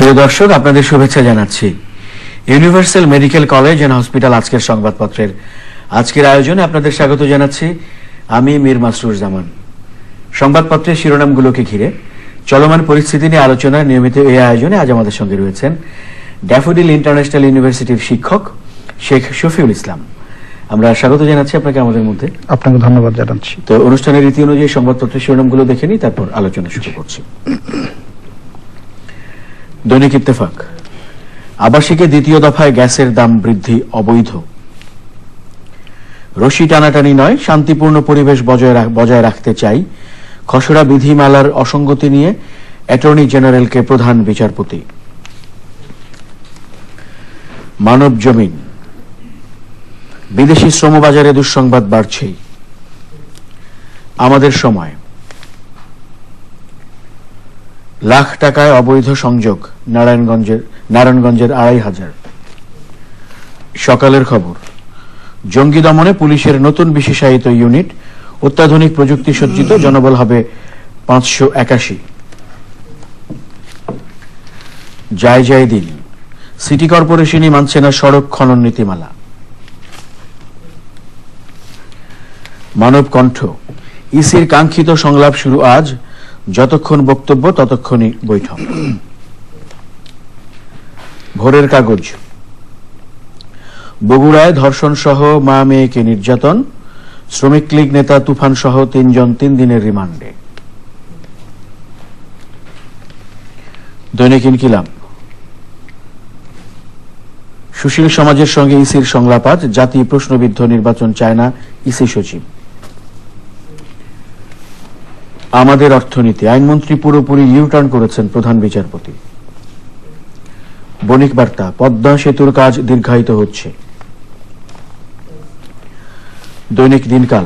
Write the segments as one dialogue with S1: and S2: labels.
S1: প্রিয় দর্শক, আপনাদের শুভেচ্ছা জানাচ্ছি। Universal medical college and hospital আজকের সংবাদপত্রের আজকের আয়োজনে আপনাদের স্বাগত জানাচ্ছি। আমি মীর মাসরুর জামান। সংবাদপত্রের শিরোনামগুলোকে ঘিরে চলমান পরিস্থিতি নিয়ে আলোচনার নিয়মিত এই আয়োজনে আজ আমাদের সঙ্গে রয়েছেন ড্যাফোডিল ইন্টারন্যাশনাল ইউনিভার্সিটির শিক্ষক শেখ শফিউল ইসলাম। আমরা স্বাগত জানাচ্ছি আপনাকে আমাদের মধ্যে।
S2: আপনাকে ধন্যবাদ জানাচ্ছি।
S1: তো অনুষ্ঠানের রীতি অনুযায়ী সংবাদপত্রের শিরোনামগুলো দেখে নিই, তারপর আলোচনা শুরু করছি। দৈনিক ইত্তেফাক, আবাসিকে দ্বিতীয় দফায় গ্যাসের দাম বৃদ্ধি অবৈধ। রশি টানাটানি নয়, শান্তিপূর্ণ পরিবেশ বজায় রাখতে চাই। খসড়া বিধিমালার অসঙ্গতি নিয়ে অ্যাটর্নি জেনারেলকে প্রধান বিচারপতি। মানব জমিন, বিদেশি শ্রমবাজারে দুঃসংবাদ বাড়ছেই। আমাদের সময়, লাখ টাকায় অবৈধ সংযোগ নারায়ণগঞ্জের ২৫০০। সকালের খবর, জঙ্গি দমনে পুলিশের নতুন বিশেষায়িত ইউনিট, অত্যাধুনিক প্রযুক্তি সজ্জিত, জনবল হবে ৫৮১। যায় দিন, সিটি কর্পোরেশনই মানছে না সড়ক খনন নীতিমালা। মানব কণ্ঠ, ইসির কাঙ্ক্ষিত সংলাপ শুরু আজ, যতক্ষণ বক্তব্য ততক্ষণই বৈঠক। ভোরের কাগজ, বগুড়ায় ধর্ষণ সহ মা মেয়েকে নির্যাতন, শ্রমিক লীগ নেতা তুফান সহ ৩ জন ৩ দিনের রিমান্ডে। দৈনিক ইনকিলাব, সুশীল সমাজের সঙ্গে ইসির সংলাপ আজ, জাতি প্রশ্নবিদ্ধ নির্বাচন চায় না ইসি সচিব। আমাদের অর্থনীতি, আইনমন্ত্রী পুরোপুরি ইউটার্ন করেছেন প্রধান বিচারপতি। বণিক বার্তা, পদ্মা সেতুর কাজ দীর্ঘায়িত হচ্ছে। দৈনিক দিনকাল,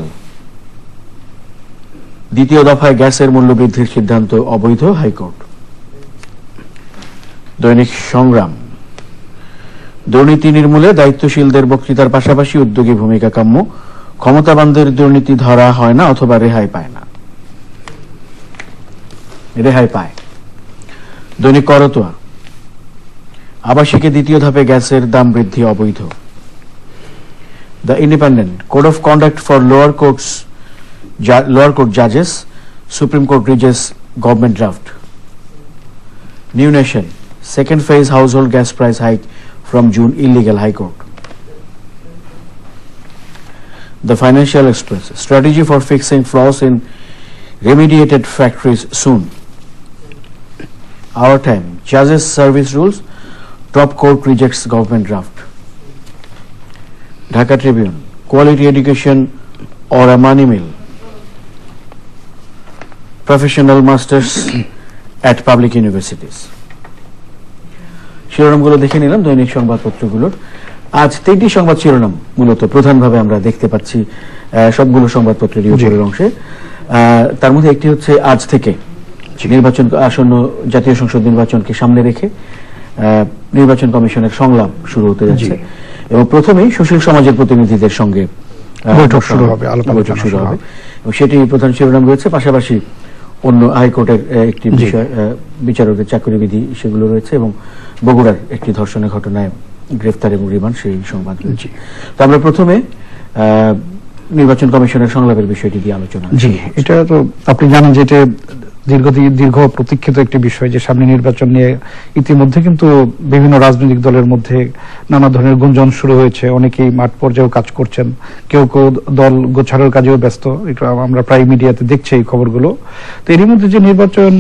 S1: দ্বিতীয় দফায় গ্যাসের মূল্য বৃদ্ধির সিদ্ধান্ত অবৈধ, হাইকোর্ট। দৈনিক সংগ্রাম, দুর্নীতি নির্মূলে দায়িত্বশীলদের বক্তৃতার পাশাপাশি উদ্যোগী ভূমিকা কাম্য, ক্ষমতাবানদের দুর্নীতি ধরা হয় না অথবা রেহাই পায়। দৈনিক করতোয়া, আবাসিকে দ্বিতীয় ধাপে গ্যাসের দাম বৃদ্ধি অবৈধ। The independent, code of conduct for lower court জাজেস, supreme court rises government draft. New nation, second phase household gas price hike from June illegal, High Court. The Financial Express, strategy for fixing flaws in remediated factories soon. Our Time, Judges Service Rules, Top Court rejects government draft. Dhaka Tribune, quality education or a money mill. Professional masters at public universities. শিরোনামগুলো দেখে নিলাম দৈনিক সংবাদপত্রগুলোর। আজ ৩টি সংবাদ শিরোনাম মূলত প্রধানভাবে আমরা দেখতে পাচ্ছি সবগুলো সংবাদপত্রের উপরের অংশে। তার মধ্যে একটি হচ্ছে আজ থেকে নির্বাচন আসন্ন জাতীয় সংসদ নির্বাচনকে সামনে রেখে নির্বাচন কমিশনের সংলাপ শুরু হতে যাচ্ছে এবং প্রথমেই সুশীল সমাজের প্রতিনিধিদের সঙ্গে
S2: বৈঠক শুরু হবে,
S1: আলোচনা শুরু হবে এবং সেটি প্রধান শিরোনাম রয়েছে। পাশাপাশি অন্য হাইকোর্টের একটি বিষয়, বিচারকের চাকরি বিধি, সেগুলো রয়েছে এবং বগুড়ার একটি ধর্ষণের ঘটনায় গ্রেফতার এবং রিমান্ড, সেই সংবাদ রয়েছে। তো আমরা প্রথমে নির্বাচন কমিশনের সংলাপের বিষয়টি দিয়ে আলোচনা।
S2: এটা তো আপনি জানেন যে এটা দীর্ঘ প্রতীক্ষিত একটি বিষয়, যে সামনে নির্বাচন নিয়ে ইতিমধ্যে কিন্তু বিভিন্ন রাজনৈতিক দলের মধ্যে নানা ধরনের গুঞ্জন শুরু হয়েছে। অনেকেই মাঠ পর্যায়েও কাজ করছেন, কেউ দল গোছানোর কাজেও ব্যস্ত। আমরা প্রায় মিডিয়াতে দেখছি এই খবরগুলো। তো এরই মধ্যে যে নির্বাচন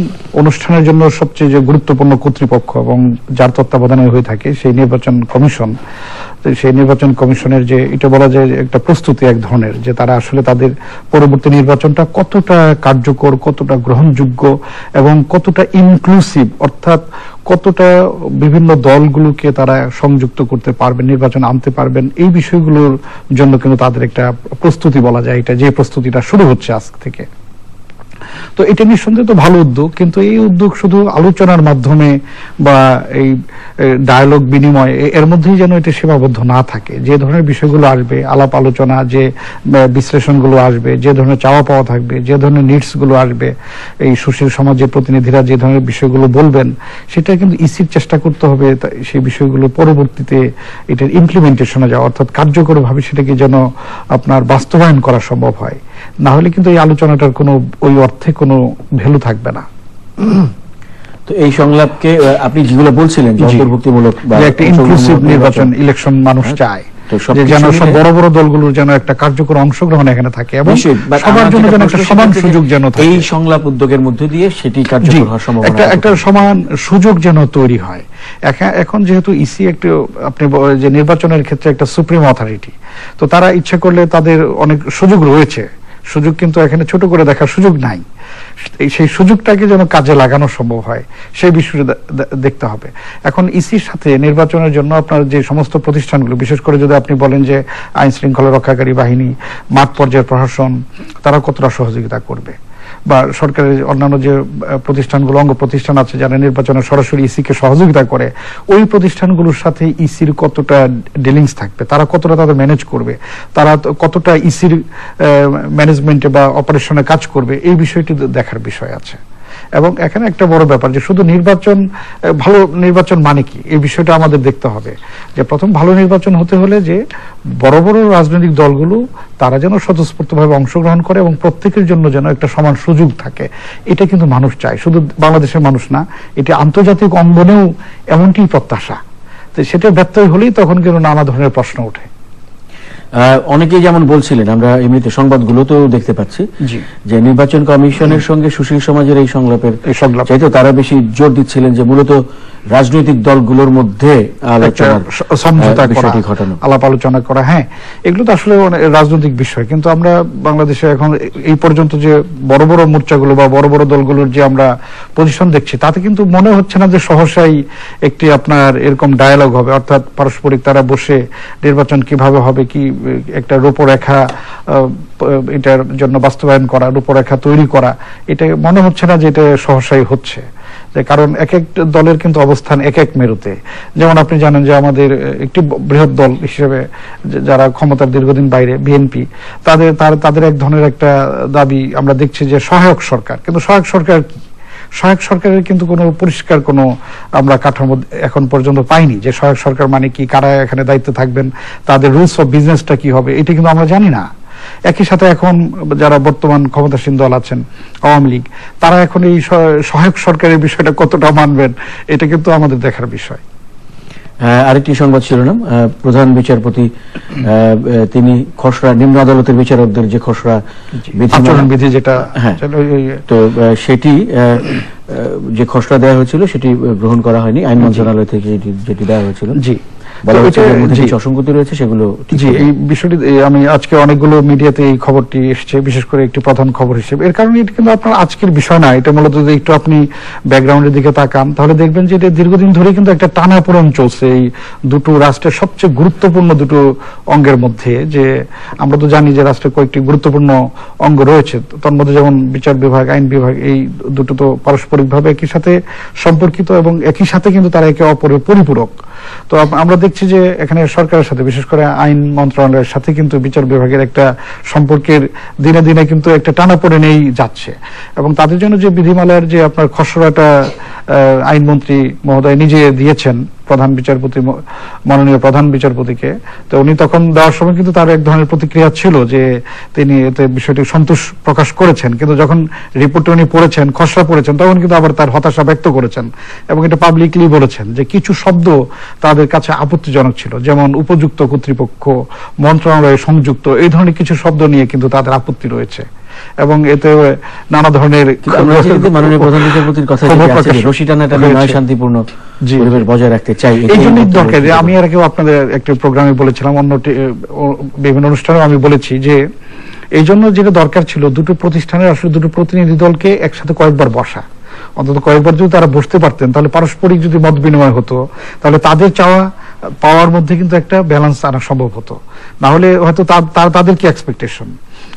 S2: অনুষ্ঠানের জন্য সবচেয়ে যে গুরুত্বপূর্ণ কর্তৃপক্ষ এবং যার তত্ত্বাবধানে হয়ে থাকে সেই নির্বাচন কমিশন, সেই নির্বাচন কমিশনের যে এটা বলা যায় একটা প্রস্তুতি এক ধরনের, যে তারা আসলে তাদের পরবর্তী নির্বাচনটা কতটা কার্যকর, কতটা গ্রহণযোগ্য এবং কতটা ইনক্লুসিভ, অর্থাৎ কতটা বিভিন্ন দলগুলোকে তারা সংযুক্ত করতে পারবেন, নির্বাচন আনতে পারবেন, এই বিষয়গুলোর জন্য কিন্তু তাদের একটা প্রস্তুতি বলা যায়, এটা যে প্রস্তুতিটা শুরু হচ্ছে আজ থেকে। তো এটা নিঃসন্দেহে তো ভালো উদ্যোগ, কিন্তু এই উদ্যোগ শুধু আলোচনার মাধ্যমে বা এই ডায়ালগ বিনিময় এর মধ্যেই যেন এটা সীমাবদ্ধ না থাকে। যে ধরনের বিষয়গুলো আসবে, আলাপ আলোচনা, যে বিশ্লেষণগুলো আসবে, যে ধরনের চাওয়া পাওয়া থাকবে, যে ধরনের নিডস গুলো আসবে, এই সুশীল সমাজের প্রতিনিধিরা যে ধরনের বিষয়গুলো বলবেন, সেটা কিন্তু ইসির চেষ্টা করতে হবে সেই বিষয়গুলো পরবর্তীতে এটার ইমপ্লিমেন্টেশনে যাওয়া, অর্থাৎ কার্যকরভাবে সেটাকে যেন আপনার বাস্তবায়ন করা সম্ভব হয়। না হলে কিন্তু এই আলোচনাটার কোনো ওই অর্থে কোনো ভ্যালু থাকবে না।
S1: তো এই সংলাপকে আপনি যেগুলো বলছিলেন অন্তর্ভুক্তিমূলক বা
S2: একটা ইনক্লুসিভ নির্বাচন ইলেকশন মানুষ চায়, যেন সব বড় বড় দলগুলোর যেন একটা কার্যকর অংশগ্রহণ এখানে থাকে এবং সবার জন্য যেন একটা সমান সুযোগ যেন থাকে।
S1: এই সংলাপ উদ্যোগের মধ্যে দিয়ে সেটি কার্যকর হওয়ার সম্ভাবনা,
S2: একটা সমান সুযোগ যেন তৈরি হয়। এখন যেহেতু ইসি একটা আপনি যে নির্বাচনের ক্ষেত্রে একটা সুপ্রিম অথরিটি, তো তারা ইচ্ছা করলে তাদের অনেক সুযোগ রয়েছে, সুযোগ কিন্তু এখানে ছোট করে দেখার সুযোগ নাই। সেই সুযোগটাকে যেন কাজে লাগানো সম্ভব হয় সেই বিষয়টা দেখতে হবে। এখন ইসির সাথে নির্বাচনের জন্য আপনার যে সমস্ত প্রতিষ্ঠানগুলো, বিশেষ করে যদি আপনি বলেন যে আইন শৃঙ্খলা রক্ষাকারী বাহিনী, মাঠ পর্যায়ের প্রশাসন, তারা কতটা সহযোগিতা করবে, বা সরকারের অন্যান্য যে প্রতিষ্ঠানগুলো, অঙ্গ প্রতিষ্ঠান আছে যারা নির্বাচনে সরাসরি ইসিকে সহযোগিতা করে, ওই প্রতিষ্ঠানগুলোর সাথে ইসির কতটা ডিলিংস থাকবে, তারা কতটা তাদের ম্যানেজ করবে, তারা কতটা ইসির ম্যানেজমেন্টে বা অপারেশনে কাজ করবে, এই বিষয়টি দেখার বিষয় আছে। এবং এখানে একটা বড় ব্যাপার যে শুধু নির্বাচন, ভালো নির্বাচন মানে কি, এই বিষয়টা আমাদের দেখতে হবে। যে প্রথম ভালো নির্বাচন হতে হলে যে বড় বড় রাজনৈতিক দলগুলো তারা যেন স্বতঃস্ফূর্তভাবে অংশগ্রহণ করে এবং প্রত্যেকের জন্য যেন একটা সমান সুযোগ থাকে, এটা কিন্তু মানুষ চায়, শুধু বাংলাদেশের মানুষ না, এটা আন্তর্জাতিক অঙ্গনেও এমনটি প্রত্যাশা। তো সেটা ব্যত্যয় হলেই তখন কিন্তু নানা ধরনের প্রশ্ন ওঠে।
S1: অনেকেই যেমন বলছিলেন, আমরা এমনিতে সংবাদগুলোতেও দেখতে পাচ্ছি যে নির্বাচন কমিশনের সঙ্গে সুশীল সমাজের এই সংলাপের চাইতে তারা বেশি জোর দিচ্ছিলেন যে মূলত রাজনৈতিক দলগুলোর মধ্যে
S2: আলাপ আলোচনা করা। হ্যাঁ, এগুলো তো আসলে রাজনৈতিক বিষয়, কিন্তু আমরা বাংলাদেশে এখন এই পর্যন্ত যে বড় বড় মোর্চাগুলো বা বড় বড় দলগুলোর যে আমরা পজিশন দেখছি, তাতে কিন্তু মনে হচ্ছে না যে সহসাই একটি আপনার এরকম ডায়ালগ হবে, অর্থাৎ পারস্পরিক তারা বসে নির্বাচন কিভাবে হবে, কি একটা রূপরেখা এটার জন্য বাস্তবায়ন করা, রূপরেখা তৈরি করা, এটা মনে হচ্ছে না যে এটা সহসাই হচ্ছে। কারণ এক এক দলের কিন্তু অবস্থান এক এক মেরুতে। যেমন আপনি জানেন যে আমাদের একটি বৃহৎ দল হিসেবে যারা ক্ষমতার দীর্ঘদিন বাইরে, বিএনপি, তাদের এক ধরনের একটা দাবি আমরা দেখছি যে সহায়ক সরকার। কিন্তু সহায়ক সরকার কি? সহায়ক সরকারের কিন্তু কোনো পরিষ্কার কোনো আমরা কাঠামো এখন পর্যন্ত পাইনি যে সহায়ক সরকার মানে কি, কারা এখানে দায়িত্বে থাকবেন, তাদের রুলস অফ বিজনেসটা কি হবে, এটা কিন্তু আমরা জানি না। একই সাথে এখন যারা বর্তমান ক্ষমতাসীন দল আছেন, আওয়ামী লীগ, তারা এখন এই সহায়ক সরকারের বিষয়টা কতটা মানবেন, এটা কিন্তু আমাদের দেখার বিষয়।
S1: আরেকটি সংবাদ শিরোনাম, প্রধান বিচারপতি তিনি খসড়া, নিম্ন আদালতের বিচারকদের যে খসড়া
S2: বিধি যেটা,
S1: তো সেটি যে খসড়া দেওয়া হয়েছিল সেটি গ্রহণ করা হয়নি, আইন মন্ত্রণালয় থেকে যেটি দেওয়া হয়েছিল। জি, অসংগতি রয়েছে সেগুলো।
S2: জি, এই বিষয়টি আমি আজকে অনেকগুলো মিডিয়াতে এই খবরটি এসেছে, বিশেষ করে একটি প্রধান খবর হিসেবে। এর কারণে এটা কিন্তু আপনার আজকের বিষয় না, এটা মূলত যদি একটু আপনি ব্যাকগ্রাউন্ডের দিকে তাকান তাহলে দেখবেন যে এটা দীর্ঘদিন ধরে কিন্তু একটা টানাপোড়েন চলছে এই দুটো রাষ্ট্রের সবচেয়ে গুরুত্বপূর্ণ দুটো অঙ্গের মধ্যে। যে আমরা তো জানি যে রাষ্ট্রের কয়েকটি গুরুত্বপূর্ণ অঙ্গ রয়েছে, তার মধ্যে যেমন বিচার বিভাগ, আইন বিভাগ, এই দুটো তো পারস্পরিকভাবে একই সাথে সম্পর্কিত এবং একই সাথে কিন্তু তারা একে অপরের পরিপূরক। তো আমরা দেখছি যে এখানে সরকারের সাথে, বিশেষ করে আইন মন্ত্রণালয়ের সাথে কিন্তু বিচার বিভাগের একটা সম্পর্কের দিনে দিনে কিন্তু একটা টানাপোড়েনেই যাচ্ছে। এবং তাদের জন্য যে বিধিমালার যে আপনার খসড়াটা আইনমন্ত্রী মহোদয় নিজে দিয়েছেন প্রধান বিচারপতি, মাননীয় প্রধান বিচারপতিকে, তো উনি তখন দেওয়ার সময় কিন্তু তার এক ধরনের প্রতিক্রিয়া ছিল যে তিনি এতে বিষয়টি সন্তোষ প্রকাশ করেছেন, কিন্তু যখন রিপোর্টে উনি পড়েছেন, খসড়া পড়েছেন, তখন কিন্তু আবার তার হতাশা ব্যক্ত করেছেন এবং এটা পাবলিকলি বলেছেন যে কিছু শব্দ তাদের কাছে আপত্তিজনক ছিল, যেমন উপযুক্ত কর্তৃপক্ষ, মন্ত্রণালয়ে সংযুক্ত, এই ধরনের কিছু শব্দ নিয়ে কিন্তু তাদের আপত্তি রয়েছে। এবং এতে নানা ধরনের
S1: মাননীয় প্রধান বিচারপতির কথা রশি টানাটানি নয়, শান্তিপূর্ণ পরিবেশ বজায় রাখতে চাই,
S2: এই জন্যই দরকার। আমি আর আগেও আপনাদের একটা প্রোগ্রামে বলেছিলাম, অন্য বিভিন্ন অনুষ্ঠানেও আমি বলেছি যে এই জন্য যেটা দরকার ছিল দুটো প্রতিষ্ঠানের আসলে দুটো প্রতিনিধি দলকে একসাথে কয়েকবার বসা, অন্তত কয়েকবার যদি তারা বসতে পারতেন, তাহলে পারস্পরিক যদি মত বিনিময় হতো, তাহলে তাদের চাওয়া পাওয়ার মধ্যে কিন্তু একটা ব্যালেন্স আনা সম্ভব হতো। না হলে হয়তো তাদের কি এক্সপেকটেশন,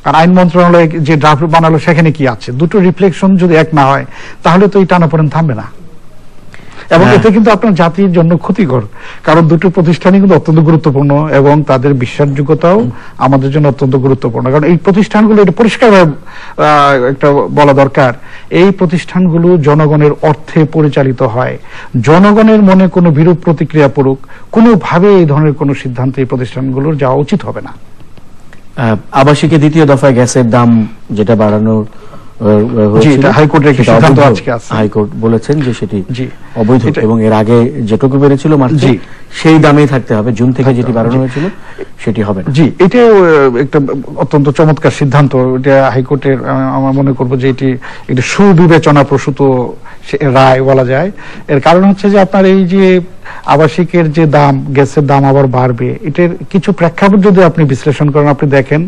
S2: আর আইন মন্ত্রণালয় যে ড্রাফট বানালো সেখানে কি আছে, দুটো রিফ্লেকশন যদি এক না হয় তাহলে তো এই টানাপোড়েন থামবে না। এবং এতে কিন্তু আপনার জাতির জন্য ক্ষতিকর, কারণ দুটো প্রতিষ্ঠানই কিন্তু অত্যন্ত গুরুত্বপূর্ণ এবং তাদের বিশ্বাসযোগ্যতাও আমাদের জন্য অত্যন্ত গুরুত্বপূর্ণ। কারণ এই প্রতিষ্ঠানগুলো, এটা পরিষ্কারভাবে একটা বলা দরকার, এই প্রতিষ্ঠানগুলো জনগণের অর্থে পরিচালিত হয়। জনগণের মনে কোনো বিরূপ প্রতিক্রিয়া পড়ুক, কোনোভাবে এই ধরনের কোনো সিদ্ধান্ত এই প্রতিষ্ঠানগুলোর যাওয়া উচিত হবে না।
S1: আবাসিকে দ্বিতীয় দফায় গ্যাসের দাম যেটা বাড়ানো
S2: হাইকোর্টের একটি সিদ্ধান্ত আজকে আছে,
S1: হাইকোর্ট বলেছেন যে সেটি অবৈধ এবং এর আগে যেটুকু বেড়েছিল মার্চে সেই দামেই থাকতে হবে, জুন থেকে যেটি বাড়ানো হয়েছিল সেটি হবে না।
S2: জি, এটা একটা অত্যন্ত চমৎকার সিদ্ধান্ত। এটা হাইকোর্টের আমার মনে করব যে এটি একটি সুবিবেচনা প্রসূত রায় বলা যায়। এর কারণ হচ্ছে যে আপনার এই যে আবাসিকের যে দাম, গ্যাসের দাম আবার বাড়বে, এটার কিছু প্রেক্ষাপট যদি আপনি বিশ্লেষণ করেন, আপনি দেখেন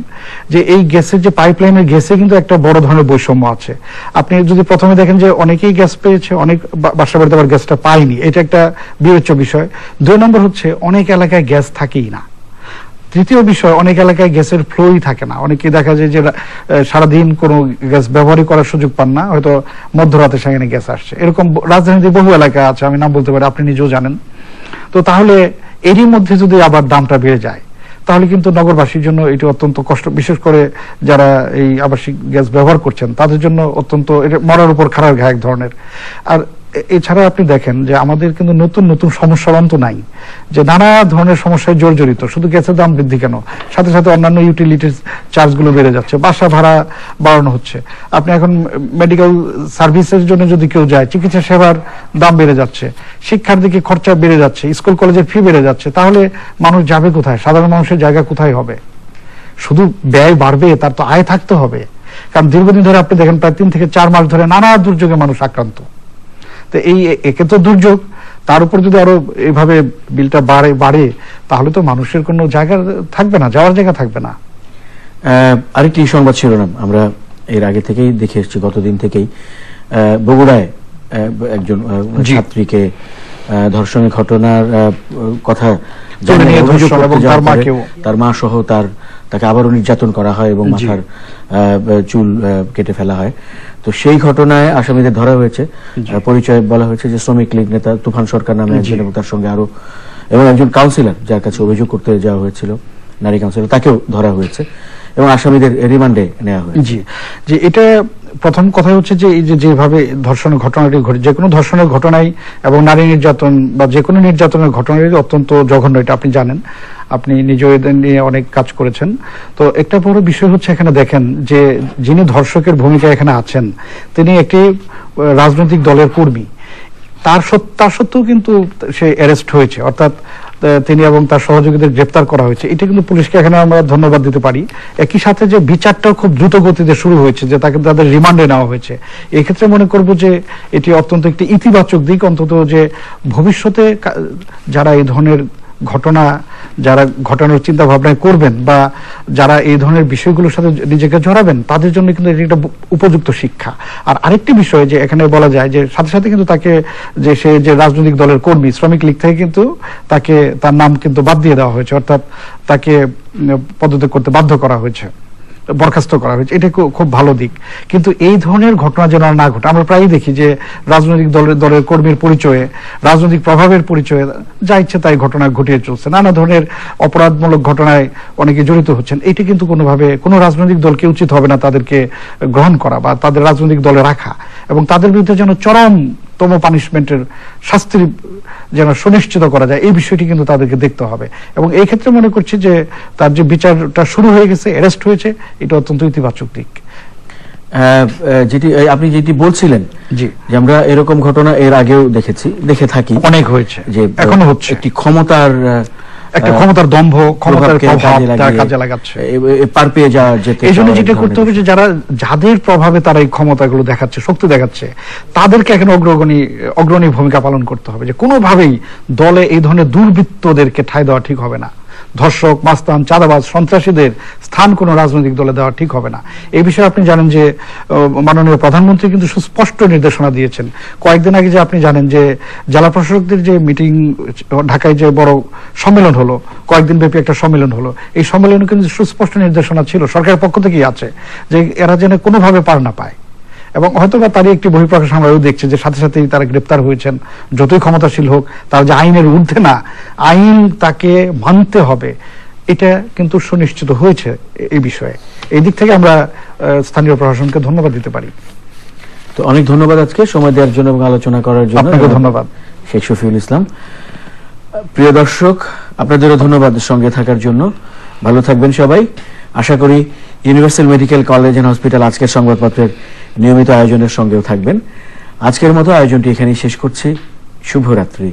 S2: যে এই গ্যাসের যে পাইপলাইনের গ্যাসে কিন্তু একটা বড় ধরনের বৈষম্য আছে। আপনি যদি প্রথমে দেখেন যে অনেকেই গ্যাস পেয়েছে, অনেক বাসা বাড়িতে আবার গ্যাসটা পায়নি, এটা একটা বিবেচ্য বিষয়। 2 নম্বর হচ্ছে অনেক এলাকায় গ্যাস থাকেই না। তৃতীয় বিষয়, অনেক এলাকায় গ্যাসের ফ্লোই থাকে না। অনেকে দেখা যায় যে সারাদিন কোনো গ্যাস ব্যবহারই করার সুযোগ পান না, হয়তো মধ্যরাতে সেখানে গ্যাস আসছে। এরকম রাজধানীতে বহু এলাকা আছে, আমি নাম বলতে পারি, আপনি নিজেও জানেন। তো তাহলে এরই মধ্যে যদি আবার দামটা বেড়ে যায়, তাহলে কিন্তু নগরবাসীর জন্য এটি অত্যন্ত কষ্ট, বিশেষ করে যারা এই আবাসিক গ্যাস ব্যবহার করছেন তাদের জন্য অত্যন্ত, এটা মরার উপর খাড়ার ঘা এক ধরনের। আর এছাড়া আপনি দেখেন যে আমাদের কিন্তু নতুন নতুন সমস্যার অন্ত নাই, যে নানা ধরনের সমস্যায় জর্জরিত। শুধু গ্যাসের দাম বৃদ্ধি কেন, সাথে সাথে অন্যান্য ইউটিলিটির চার্জগুলো বেড়ে যাচ্ছে, বাসা ভাড়া বাড়ানো হচ্ছে। আপনি এখন মেডিকেল সার্ভিসের জন্য যদি কেউ যায়, চিকিৎসা সেবার দাম বেড়ে যাচ্ছে, শিক্ষার দিকে খরচা বেড়ে যাচ্ছে, স্কুল কলেজের ফি বেড়ে যাচ্ছে। তাহলে মানুষ যাবে কোথায়? সাধারণ মানুষের জায়গা কোথায় হবে? শুধু ব্যয় বাড়বে, তার তো আয় থাকতে হবে। কারণ দীর্ঘদিন ধরে আপনি দেখেন প্রায় 3 থেকে 4 মাস ধরে নানা দুর্যোগে মানুষ আক্রান্ত। তো এই একে তো দুর্যোগ, তার উপর যদি আরো এইভাবে বিলটা বাড়ে তাহলে তো মানুষের কোনো জায়গা থাকবে না, যাওয়ার জায়গা থাকবে না।
S1: আরেকটি সংবাদ শিরোনাম আমরা এর আগে থেকেই দেখে এসেছি, গতদিন থেকেই বগুড়ায় একজন ছাত্রীকে ধর্ষণের ঘটনার কথা তার মা সহ তাকে আবারও নির্যাতন করা হয় এবং মাথার চুল কেটে ফেলা হয়। তো সেই ঘটনায় আসামিদের ধরা হয়েছে। পরিচয় বলা হয়েছে যে শ্রমিক লীগ নেতা তুফান সরকার নামে একজন এবং তার সঙ্গে আরো এবং একজন কাউন্সিলর যার কাছে অভিযোগ করতে যাওয়া হয়েছিল, নারী কাউন্সিলর, তাকেও ধরা হয়েছে এবং আসামিদের রিমান্ডে নেওয়া হয়েছে।
S2: জি জি, এটা প্রথম কথা হচ্ছে যে এই যেভাবে ধর্ষণের ঘটনাটি ঘটে, যে কোনো ধর্ষণের ঘটনাই এবং নারী নির্যাতন বা যে কোনো নির্যাতনের ঘটনাটি অত্যন্ত জঘন্য, এটা আপনি জানেন, আপনি নিজেও এদের নিয়ে অনেক কাজ করেছেন। তো একটা বড় বিষয় হচ্ছে এখানে দেখেন যে যিনি ধর্ষকের ভূমিকা এখানে আছেন তিনি একটি রাজনৈতিক দলের কর্মী। তার সত্ত্বেও কিন্তু সে অ্যারেস্ট হয়েছে, অর্থাৎ তিনি এবং তার সহযোগীদের গ্রেপ্তার করা হয়েছে। এটা কিন্তু পুলিশকে এখানে আমরা ধন্যবাদ দিতে পারি। একই সাথে যে বিচারটাও খুব দ্রুত গতিতে শুরু হয়েছে, যে তাদের রিমান্ডে নেওয়া হয়েছে, এই ক্ষেত্রে মনে করব যে এটি অত্যন্ত একটি ইতিবাচক দিক, অন্তত যে ভবিষ্যতে যারা এই ধরনের ঘটনা ঘটানোর চিন্তা ভাবনা করবেন বা যারা এই ধরনের বিষয়গুলোর সাথে নিজেকে জড়াবেন তাদের জন্য কিন্তু এটি একটা উপযুক্ত শিক্ষা। আর আরেকটি বিষয় যে এখানে বলা যায় যে সাথে সাথে কিন্তু তাকে যে সে যে রাজনৈতিক দলের কর্মী, শ্রমিক লীগ থেকে কিন্তু তাকে তার নাম কিন্তু বাদ দিয়ে দেওয়া হয়েছে, অর্থাৎ তাকে পদত্যাগ করতে বাধ্য করা হয়েছে, বরখাস্ত করা হয়েছে। এটা খুব ভালো দিক। কিন্তু এই ধরনের ঘটনা যেন না ঘটে। আমরা প্রায়ই দেখি যে রাজনৈতিক দলের কর্মীর পরিচয়ে, রাজনৈতিক প্রভাবের পরিচয়ে যা ইচ্ছে তাই ঘটনা ঘটিয়ে চলছে, নানা ধরনের অপরাধমূলক ঘটনায় অনেকে জড়িত হচ্ছেন। এটি কিন্তু কোনোভাবে কোনো রাজনৈতিক দলকে উচিত হবে না তাদেরকে গ্রহণ করা বা তাদের রাজনৈতিক দলে রাখা, এবং তাদের বিরুদ্ধে যেন চরমতম পানিশমেন্টের শাস্তির যেন সুনিশ্চিত করা যায়, এই বিষয়টি কিন্তু তাদেরকে দেখতে হবে। এবং এই ক্ষেত্রে মনে করছি যে তার যে বিচারটা শুরু হয়ে গেছে, অ্যারেস্ট হয়েছে, এটা অত্যন্ত ইতিবাচক দিক।
S1: যেটি আপনি যেটি বলছিলেন যে আমরা এরকম ঘটনা এর আগেও দেখে থাকি,
S2: অনেক হয়েছে, যে এখনো হচ্ছে, একটি ক্ষমতার দম্ভ, ক্ষমতার প্রভাব তারা কাজে লাগাচ্ছে,
S1: পার পেয়ে যাওয়ার যেতে।
S2: এই জন্য যেটা করতে হবে যে যাদের প্রভাবে তারা এই ক্ষমতাগুলো দেখাচ্ছে, শক্তি দেখাচ্ছে, তাদেরকে এখন অগ্রণী ভূমিকা পালন করতে হবে। যে কোনোভাবেই দলে এই ধরনের দুর্বৃত্তদেরকে ঠাঁই দেওয়া ঠিক হবে না। ধর্ষক, মাস্তান, চাঁদাবাজ, সন্ত্রাসীদের স্থান কোনো রাজনৈতিক দলে দেওয়া ঠিক হবে না। এই বিষয়ে আপনি জানেন যে মাননীয় প্রধানমন্ত্রী কিন্তু সুস্পষ্ট নির্দেশনা দিয়েছেন। কয়েকদিন আগে যে আপনি জানেন যে জেলা প্রশাসকদের যে মিটিং, ঢাকায় যে বড় সম্মেলন হলো, কয়েকদিন ব্যাপী একটা সম্মেলন হলো, এই সম্মেলনে কিন্তু সুস্পষ্ট নির্দেশনা ছিল, সরকারের পক্ষ থেকেই আছে, যে এরা যেন কোনোভাবে পার না পায়। এবং হয়তোবা তারই একটি বহিঃপ্রকাশ আমরাও দেখছি যে সাথে সাথেই তারা গ্রেপ্তার হয়েছেন। যতই ক্ষমতাশীল হোক, তার যে আইনের ঊর্ধ্বে না, আইন তাকে মানতে হবে, এটা কিন্তু সুনিশ্চিত হয়েছে এই বিষয়ে। এই দিক থেকে আমরা স্থানীয় প্রশাসনকে ধন্যবাদ দিতে পারি।
S1: তো অনেক ধন্যবাদ আজকে সময় দেওয়ার জন্য এবং আলোচনা করার জন্য।
S2: আপনাকে ধন্যবাদ
S1: শেখ শফিউল ইসলাম। প্রিয় দর্শক, আপনাদেরও ধন্যবাদ সঙ্গে থাকার জন্য। ভালো থাকবেন সবাই। আশা করি universal medical college and hospital আজকের সংবাদপত্রের নিয়মিত আয়োজনের সঙ্গেও থাকবেন। আজকের মতো আয়োজনটি এখানেই শেষ করছি। শুভরাত্রি।